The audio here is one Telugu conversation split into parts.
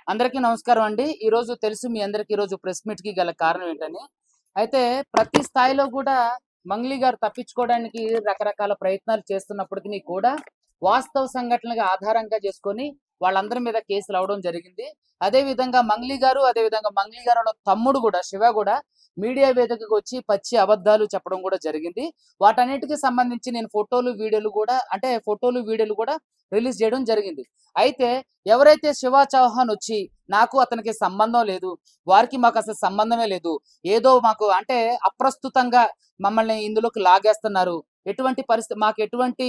అందరికీ నమస్కారం అండి. ఈరోజు తెలుసు మీ అందరికి ఈరోజు ప్రెస్ మీట్‌కి గల కారణం ఏంటని. అయితే ప్రతి స్థాయిలో గూడా మంగ్లీ గారు తప్పించుకోవడానికి రకరకాల ప్రయత్నాలు చేస్తున్నప్పటికిని కూడా వాస్తవ సంఘటనలుగా ఆధారంగా చేసుకొని వాళ్ళందరి మీద కేసులు అవ్వడం జరిగింది. అదే విధంగా మంగ్లీ గారు, అదే విధంగా మంగ్లీ గారి వాళ్ళ తమ్ముడు గూడా శివ గూడా మీడియా వేదికకు వచ్చి పచ్చి అబద్ధాలు చెప్పడం గూడా జరిగింది. వాటన్నిటికి సంబంధించి నేను ఫోటోలు, వీడియోలు గూడా రిలీజ్ చేయడం జరిగింది. అయితే ఎవరైతే శివ చౌహాన్ వచ్చి నాకు అతనికి సంబంధం లేదు, వారికి మాకు అసలు సంబంధమే లేదు, ఏదో మాకు అంటే అప్రస్తుతంగా మమ్మల్ని ఇందులోకి లాగేస్తున్నారు, ఎటువంటి పరిస్థితి మాకు ఎటువంటి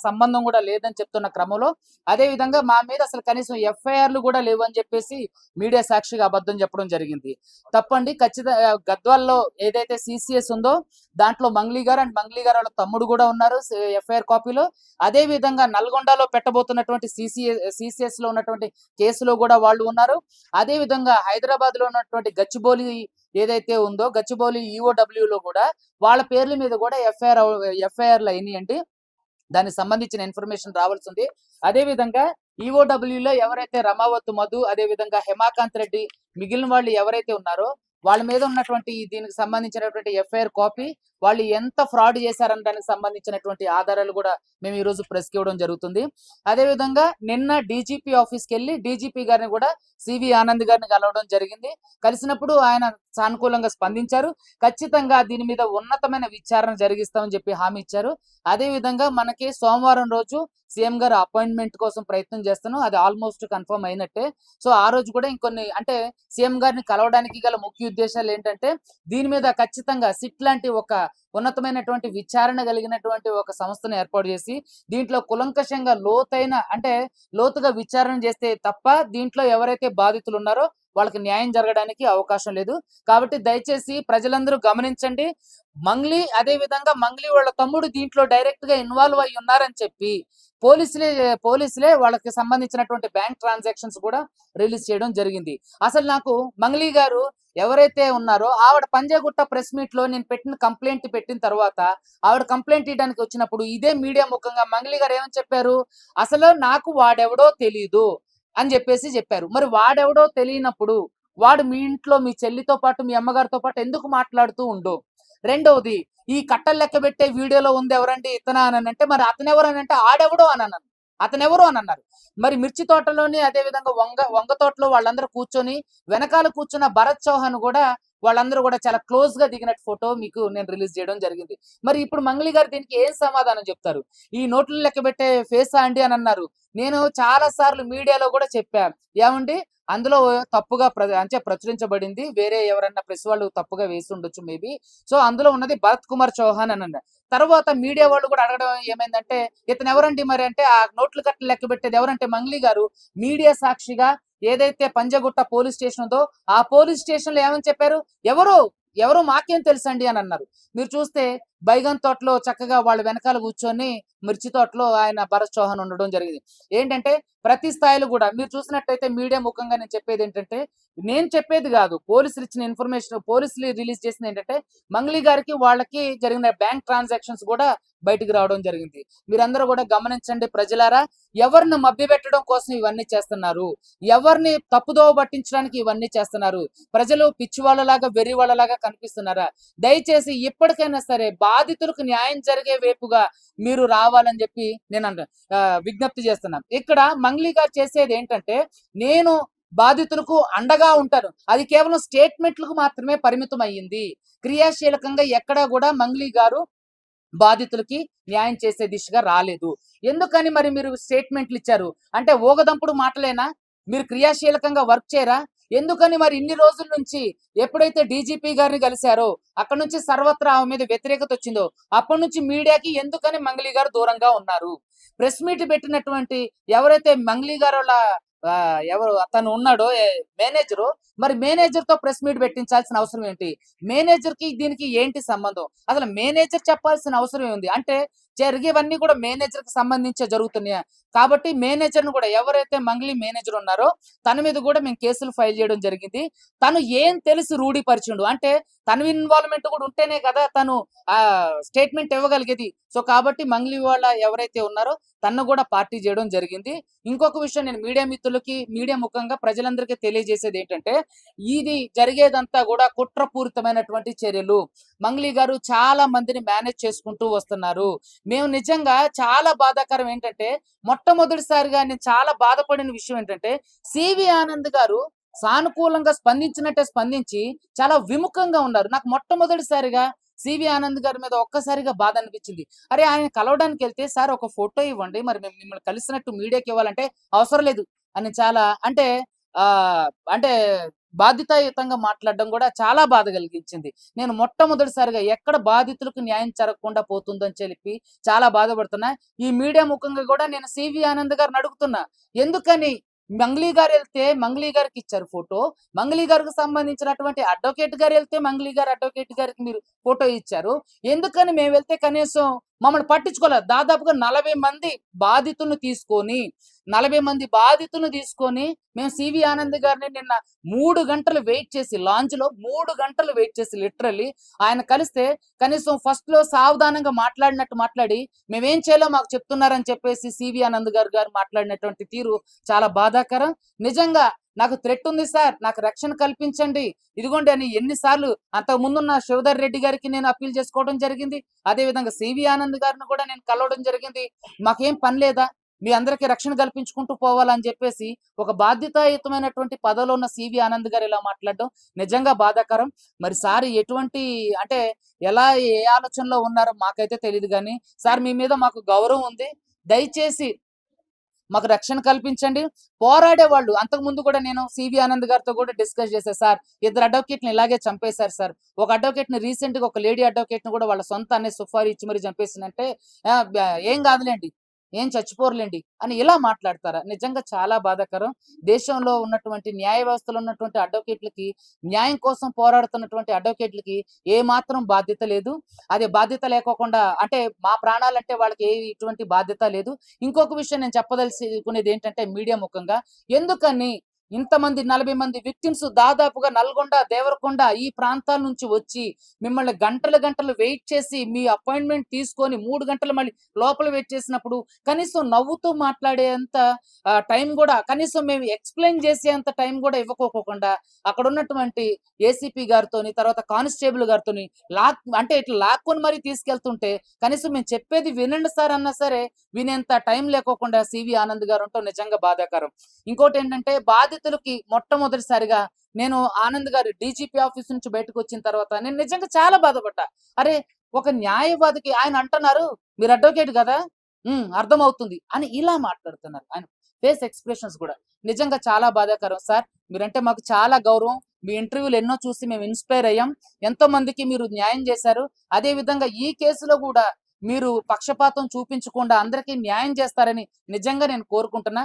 సంబంధం కూడా లేదని చెప్తున్న క్రమంలో అదే విధంగా మా మీద అసలు కనీసం ఎఫ్ఐఆర్లు కూడా లేవు అని చెప్పేసి మీడియా సాక్షిగా అబద్ధం చెప్పడం జరిగింది. తప్పండి. ఖచ్చితంగా గద్వాల్లో ఏదైతే సిసిఎస్ ఉందో దాంట్లో మంగ్లీ గారు అండ్ మంగ్లీ గారు వాళ్ళ తమ్ముడు కూడా ఉన్నారు ఎఫ్ఐఆర్ కాపీలో. అదే విధంగా నల్గొండలో పెట్టబోతున్నటువంటి సిసిఎస్ లో ఉన్నటువంటి కేసులో కూడా వాళ్ళు ఉన్నారు. అదే విధంగా హైదరాబాద్ లో ఉన్నటువంటి గచ్చిబౌలి ఏదైతే ఉందో గచ్చిబౌలి ఈఓడబ్ల్యూలో కూడా వాళ్ళ పేర్ల మీద కూడా ఎఫ్ఐఆర్లు అయినాయండి. దానికి సంబంధించిన ఇన్ఫర్మేషన్ రావాల్సి ఉంది. అదే విధంగా ఈఓడబ్ల్యూలో ఎవరైతే రమావత్ మధు, అదే విధంగా హేమాకాంత్ రెడ్డి, మిగిలిన వాళ్ళు ఎవరైతే ఉన్నారో వాళ్ళ మీద ఉన్నటువంటి దీనికి సంబంధించినటువంటి ఎఫ్ఐఆర్ కాపీ, వాళ్ళు ఎంత ఫ్రాడ్ చేశారని దానికి సంబంధించినటువంటి ఆధారాలు కూడా మేము ఈ రోజు ప్రెస్కి ఇవ్వడం జరుగుతుంది. అదే విధంగా నిన్న డీజీపీ ఆఫీస్కి వెళ్ళి డీజీపీ గారిని కూడా సివి ఆనంద్ గారిని కలవడం జరిగింది. కలిసినప్పుడు ఆయన సానుకూలంగా స్పందించారు. ఖచ్చితంగా దీని మీద ఉన్నతమైన విచారణ జరిగిస్తామని చెప్పి హామీ ఇచ్చారు. అదే విధంగా మనకి సోమవారం రోజు సీఎం గారు అపాయింట్మెంట్ కోసం ప్రయత్నం చేస్తున్నాం, అది ఆల్మోస్ట్ కన్ఫర్మ్ అయినట్టే. సో ఆ రోజు కూడా ఇంకొన్ని అంటే సీఎం గారిని కలవడానికి గల ముఖ్య ఉద్దేశాలు ఏంటంటే దీని మీద ఖచ్చితంగా సిట్ లాంటి ఒక ఉన్నతమైనటువంటి విచారణ కలిగినటువంటి ఒక సంస్థను ఏర్పాటు చేసి దీంట్లో కులంకషంగా లోతుగా విచారణ చేస్తే తప్ప దీంట్లో ఎవరైతే బాధితులు ఉన్నారో వాళ్ళకి న్యాయం జరగడానికి అవకాశం లేదు. కాబట్టి దయచేసి ప్రజలందరూ గమనించండి. అదే విధంగా మంగ్లీ వాళ్ళ తమ్ముడు దీంట్లో డైరెక్ట్ గా ఇన్వాల్వ్ అయి ఉన్నారని చెప్పి పోలీసులే వాళ్ళకి సంబంధించినటువంటి బ్యాంక్ ట్రాన్సాక్షన్స్ కూడా రిలీజ్ చేయడం జరిగింది. అసలు నాకు మంగ్లీ గారు ఎవరైతే ఉన్నారో ఆవిడ పంజాగుట్ట ప్రెస్ మీట్ లో నేను కంప్లైంట్ పెట్టిన తర్వాత ఆవిడ కంప్లైంట్ ఇవ్వడానికి వచ్చినప్పుడు ఇదే మీడియా ముఖంగా మంగ్లీ గారు ఏమని చెప్పారు, అసలు నాకు వాడెవడో తెలీదు అని చెప్పారు. మరి వాడెవడో తెలియనప్పుడు వాడు మీ ఇంట్లో మీ చెల్లితో పాటు మీ అమ్మగారితో పాటు ఎందుకు మాట్లాడుతూ ఉండు? రెండవది, ఈ కట్టలు లెక్క పెట్టే వీడియోలో ఉంది ఎవరండి ఇతనా అని అంటే మరి అతనెవరు అని అంటే ఆడెవడో అని అన్నాను, అతనెవరు అని అన్నారు. మరి మిర్చి తోటలోని అదే విధంగా వంగ తోటలో వాళ్ళందరూ కూర్చొని వెనకాల కూర్చున్న భరత్ చౌహాన్ కూడా వాళ్ళందరూ కూడా చాలా క్లోజ్ గా దిగినట్టు ఫోటో మీకు నేను రిలీజ్ చేయడం జరిగింది. మరి ఇప్పుడు మంగ్లీ గారు దీనికి ఏం సమాధానం చెప్తారు? ఈ నోట్లు లెక్క పెట్టే ఫేసా అండి అని అన్నారు. నేను చాలా సార్లు మీడియాలో కూడా చెప్పాను, ఏమండి అందులో తప్పుగా ప్రచురించబడింది, వేరే ఎవరన్నా ప్రెస్ వాళ్ళు తప్పుగా వేసి ఉండొచ్చు మేబీ. సో అందులో ఉన్నది భరత్ కుమార్ చౌహాన్ అని అన్నారు. తర్వాత మీడియా వాళ్ళు కూడా అడగడం ఏమైందంటే ఇతను ఎవరండి మరి అంటే ఆ నోట్లు కట్టలు లెక్క పెట్టేది ఎవరంటే మంగ్లీ గారు మీడియా సాక్షిగా ఏదైతే పంజగుట్ట పోలీస్ స్టేషన్ ఉందో ఆ పోలీస్ స్టేషన్ లో ఏమని చెప్పారు, ఎవరో మాకేం తెలుసండి అని అన్నారు. మీరు చూస్తే బైగన్ తోటలో చక్కగా వాళ్ళ వెనకాల కూర్చొని మిర్చి తోటలో ఆయన భరత్ చౌహాన్ ఉండడం జరిగింది. ఏంటంటే ప్రతి స్థాయిలో కూడా మీరు చూసినట్టయితే మీడియా ముఖంగా నేను చెప్పేది ఏంటంటే, నేను చెప్పేది కాదు, పోలీసులు ఇచ్చిన ఇన్ఫర్మేషన్, పోలీసులు రిలీజ్ చేసింది ఏంటంటే మంగ్లీ గారికి వాళ్ళకి జరిగిన బ్యాంక్ ట్రాన్సాక్షన్స్ కూడా బయటికి రావడం జరిగింది. మీరందరూ కూడా గమనించండి ప్రజలారా, ఎవరిని మభ్యపెట్టడం కోసం ఇవన్నీ చేస్తున్నారు, ఎవరిని తప్పుదోవ పట్టించడానికి ఇవన్నీ చేస్తున్నారు, ప్రజలు పిచ్చి వాళ్ళలాగా వెర్రి వాళ్ళలాగా కనిపిస్తున్నారా? దయచేసి ఇప్పటికైనా సరే బాధితులకు న్యాయం జరిగే వైపుగా మీరు రావాలని చెప్పి నేను విజ్ఞప్తి చేస్తున్నాను. ఇక్కడ మంగ్లీ గారు చేసేది ఏంటంటే నేను బాధితులకు అండగా ఉంటాను, అది కేవలం స్టేట్మెంట్లకు మాత్రమే పరిమితం అయ్యింది. క్రియాశీలకంగా ఎక్కడా కూడా మంగ్లీ గారు బాధితులకి న్యాయం చేసే దిశగా రాలేదు. ఎందుకని మరి మీరు స్టేట్మెంట్లు ఇచ్చారు అంటే ఊగదంపుడు మాటలేనా? మీరు క్రియాశీలకంగా వర్క్ చేయరా? ఎందుకని మరి ఇన్ని రోజుల నుంచి ఎప్పుడైతే డీజీపీ గారిని కలిశారో అక్కడ నుంచి సర్వత్రా ఆమె మీద వ్యతిరేకత వచ్చిందో అప్పటి నుంచి మీడియాకి ఎందుకని మంగ్లీ గారు దూరంగా ఉన్నారు? ప్రెస్ మీట్ పెట్టినటువంటి ఎవరైతే మంగ్లీ గారు వాళ్ళ ఎవరు అతను ఉన్నాడో మేనేజరు, మరి మేనేజర్ తో ప్రెస్ మీట్ పెట్టించాల్సిన అవసరం ఏంటి? మేనేజర్ కి దీనికి ఏంటి సంబంధం? అసలు మేనేజర్ చెప్పాల్సిన అవసరం ఉంది అంటే జరిగేవన్నీ కూడా మేనేజర్ కి సంబంధించే జరుగుతున్నాయి. కాబట్టి మేనేజర్ ను కూడా ఎవరైతే మంగ్లీ మేనేజర్ ఉన్నారో తన మీద కూడా మేము కేసులు ఫైల్ చేయడం జరిగింది. తను ఏం తెలిసి రూఢీపరిచిండు అంటే తన ఇన్వాల్వ్‌మెంట్ కూడా ఉంటేనే కదా తను స్టేట్‌మెంట్ ఇవ్వగలిగేది. సో, కాబట్టి మంగ్లీ వాళ్ళ ఎవరైతే ఉన్నారో తనను కూడా పార్టీ చేయడం జరిగింది. ఇంకొక విషయం నేను మీడియా మిత్రులకి, మీడియా ముఖంగా ప్రజలందరికీ తెలియజేసేదేంటంటే, ఇది జరిగేదంతా కూడా కుట్రపూరితమైనటువంటి చర్యలు. మంగ్లీ గారు చాలా మందిని మేనేజ్ చేసుకుంటూ వస్తున్నారు. మేము నిజంగా చాలా బాధాకరం ఏంటంటే, మొట్టమొదటిసారిగా నేను చాలా బాధపడిన విషయం ఏంటంటే, సివి ఆనంద్ గారు సానుకూలంగా స్పందించినట్టే స్పందించి చాలా విముఖంగా ఉన్నారు. నాకు మొట్టమొదటిసారిగా సివి ఆనంద్ గారి మీద ఒక్కసారిగా బాధ అనిపించింది. అరే! ఆయన కలవడానికెళ్తే సార్ ఒక ఫోటో ఇవ్వండి. మరి మేము మిమ్మల్ని కలిసినట్టు మీడియాకి ఇవ్వాలంటే అవసరం లేదు అని చాలా అంటే ఆహ్, అంటే బాధ్యతాయుతంగా మాట్లాడడం కూడా చాలా బాధ కలిగించింది. నేను మొట్టమొదటిసారిగా ఎక్కడ బాధితులకు న్యాయం జరగకుండా పోతుందని చెప్పి చాలా బాధపడుతున్నా. ఈ మీడియా ముఖంగా కూడా నేను సివి ఆనంద్ గారిని అడుగుతున్నా. ఎందుకని మంగ్లీ గారెళ్తే మంగ్లీ గారికిచ్చారు ఫోటో. మంగ్లీ గారికి సంబంధించినటువంటి అడ్వకేట్ గారెళ్తే మంగ్లీ గారు అడ్వకేట్ గారికి మీరు ఫోటో ఇచ్చారు. ఎందుకని మేమెళ్తే కనీసం మమ్మల్ని పట్టించుకోలేదు. దాదాపుగా 40 మంది బాధితులను తీసుకొని 40 మంది బాధితులను తీసుకొని మేము సివి ఆనంద్ గారిని నిన్న 3 గంటలు వెయిట్ చేసి లాంజ్‌లో 3 గంటలు వెయిట్ చేసి లిటరల్లీ ఆయన కలిస్తే కనీసం ఫస్ట్‌లో సావధానంగా మాట్లాడినట్టు మాట్లాడి మేమేం చేయాలో మాకు చెప్తున్నారని చెప్పేసి సివి ఆనంద్ గారు మాట్లాడినటువంటి తీరు చాలా బాధాకరం. నిజంగా నాకు థ్రెట్ ఉంది సార్. నాకు రక్షణ కల్పించండి. ఇదిగోండి అని ఎన్ని సార్లు అంతకుముందున్న శివధర్ రెడ్డి గారికి నేను అప్పీల్ చేసుకోవడం జరిగింది. అదే విధంగా సివి ఆనంద్ గారిని కూడా నేను కలవడం జరిగింది. మాకేం పని లేదా? మీ అందరికీ రక్షణ కల్పించుకుంటూ పోవాలని చెప్పేసి ఒక బాధ్యతాయుతమైనటువంటి పదవిలో ఉన్న సివి ఆనంద్ గారు ఇలా మాట్లాడడం నిజంగా బాధాకరం. మరి సార్ ఎటువంటి అంటే ఎలా ఏ ఆలోచనలో ఉన్నారో మాకైతే తెలీదు గానీ, సార్ మీ మీద మాకు గౌరవం ఉంది. దయచేసి మాకు రక్షణ కల్పించండి. పోరాడేవాళ్ళు అంతకుముందు కూడా నేను సివి ఆనంద్ గారితో కూడా డిస్కస్ చేశా. సార్ ఇద్దరు అడ్వకేట్‌ని ఇలాగే చంపేశారు సార్. ఒక అడ్వకేట్‌ని రీసెంట్‌గా ఒక లేడీ అడ్వకేట్‌ని కూడా వాళ్ళ సొంత అన్నయ్య సుఫారీ ఇచ్చి మరి చంపేసిందంటే ఆహ్, బ ఏం కాదులెండి. ఏం చచ్చిపోరులెండి అని ఇలా మాట్లాడతారా? నిజంగా చాలా బాధాకరం. దేశంలో ఉన్నటువంటి న్యాయ వ్యవస్థలో ఉన్నటువంటి అడ్వకేట్‌లకి, న్యాయం కోసం పోరాడుతున్నటువంటి అడ్వకేట్‌లకి ఏమాత్రం బాధ్యత లేదు. అది బాధ్యత లేకోకుండా అంటే మా ప్రాణాలంటే వాళ్ళకి ఎటువంటి బాధ్యత లేదు. ఇంకొక విషయం నేను చెప్పదలుచుకునేది ఏంటంటే మీడియా ముఖంగా ఎందుకని ఇంతమంది 40 మంది విక్టిమ్స్ దాదాపుగా నల్గొండ, దేవరకొండ ఈ ప్రాంతాల నుంచి వచ్చి మిమ్మల్ని గంటలు గంటలు వెయిట్ చేసి మీ అపాయింట్మెంట్ తీసుకొని 3 గంటలు మళ్ళీ లోపల వెయిట్ చేసినప్పుడు కనీసం నవ్వుతూ మాట్లాడేంత టైం కూడా కనీసం మేము ఎక్స్‌ప్లెయిన్ చేసేంత టైం కూడా ఇవ్వకోకుండా అక్కడ ఉన్నటువంటి ఏసీపీ గారితోని తర్వాత కానిస్టేబుల్ గారితోని అంటే ఇట్లా లాక్కొని మరీ తీసుకెళ్తుంటే కనీసం మేము చెప్పేది వినండి సార్ అన్నా సరే వినేంత టైం లేకోకుండా సివి ఆనంద్ గారు ఉండటం నిజంగా బాధాకరం. ఇంకోటేంటంటే బాధితులకి మొట్టమొదటిసారిగా నేను ఆనంద్ గారు డీజీపీ ఆఫీస్ నుంచి బయటకొచ్చిన తర్వాత నేను నిజంగా చాలా బాధపడ్డా. అరే! ఒక న్యాయవాదికి ఆయన అంటున్నారు, "మీరు అడ్వకేట్ గదా! అర్థమవుతుంది" అని ఇలా మాట్లాడుతున్నారు. ఆయన ఫేస్ ఎక్స్‌ప్రెషన్స్ గూడా. నిజంగా చాలా బాధాకరం సార్. మీరంటే మాకు చాలా గౌరవం. మీ ఇంటర్వ్యూలు ఎన్నో చూసి మేము ఇన్‌స్పైర్ అయ్యాం. ఎంతో మందికి మీరు న్యాయం చేశారు. అదే విధంగా ఈ కేసులో గూడా మీరు పక్షపాతం చూపించకుండా అందరికీ న్యాయం చేస్తారని నిజంగా నేను కోరుకుంటున్నా.